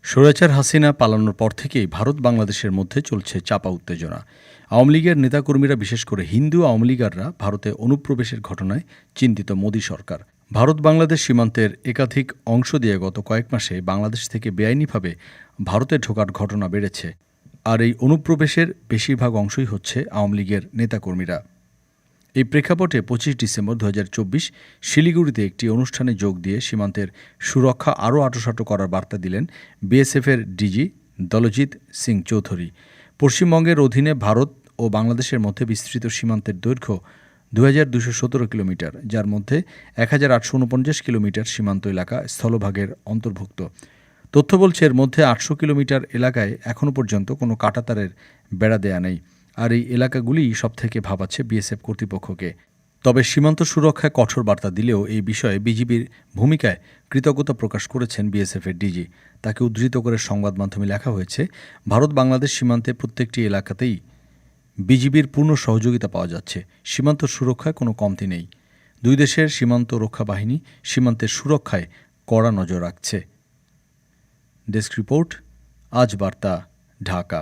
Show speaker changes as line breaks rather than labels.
স্বৈরাচার হাসিনা পালানোর পর থেকেই ভারত বাংলাদেশের মধ্যে চলছে চাপা উত্তেজনা। আওয়ামী লীগের নেতাকর্মীরা, বিশেষ করে হিন্দু আওয়ামী লীগাররা ভারতে অনুপ্রবেশের ঘটনায় চিন্তিত মোদী সরকার। ভারত বাংলাদেশ সীমান্তের একাধিক অংশ দিয়ে গত কয়েক মাসে বাংলাদেশ থেকে বেআইনিভাবে ভারতে ঢোকার ঘটনা বেড়েছে। আর এই অনুপ্রবেশের বেশিরভাগ অংশই হচ্ছে আওয়ামী লীগের নেতাকর্মীরা। এই প্রেক্ষাপটে ২৫ ডিসেম্বর ২০২৪ শিলিগুড়িতে একটি অনুষ্ঠানে যোগ দিয়ে সীমান্তের সুরক্ষা আরও আঁটোসাঁটো করার বার্তা দিলেন বিএসএফের ডিজি দলজিৎ সিং চৌধুরী। পশ্চিমবঙ্গের অধীনে ভারত ও বাংলাদেশের মধ্যে বিস্তৃত সীমান্তের দৈর্ঘ্য ২২১৭ কিলোমিটার, যার মধ্যে ১৮৪৯ কিলোমিটার সীমান্ত এলাকা স্থলভাগের অন্তর্ভুক্ত। তথ্য বলছে এর মধ্যে ৮০০ কিলোমিটার এলাকায় এখনও পর্যন্ত কোনো কাঁটাতারের বেড়া দেয়া নেই। আর এই এলাকাগুলিই সবথেকে ভাবাচ্ছে বিএসএফ কর্তৃপক্ষকে। তবে সীমান্ত সুরক্ষায় কঠোর বার্তা দিলেও এই বিষয়ে বিজিবির ভূমিকায় কৃতজ্ঞতা প্রকাশ করেছেন বিএসএফের ডিজি। তাকে উদ্ধৃত করে সংবাদ মাধ্যমে লেখা হয়েছে, ভারত বাংলাদেশ সীমান্তে প্রত্যেকটি এলাকাতেই বিজিবির পূর্ণ সহযোগিতা পাওয়া যাচ্ছে। সীমান্ত সুরক্ষায় কোনো কমতি নেই। দুই দেশের সীমান্ত রক্ষা বাহিনী সীমান্তের সুরক্ষায় কড়া নজর রাখছে। ডেস্ক রিপোর্ট, আজ বার্তা, ঢাকা।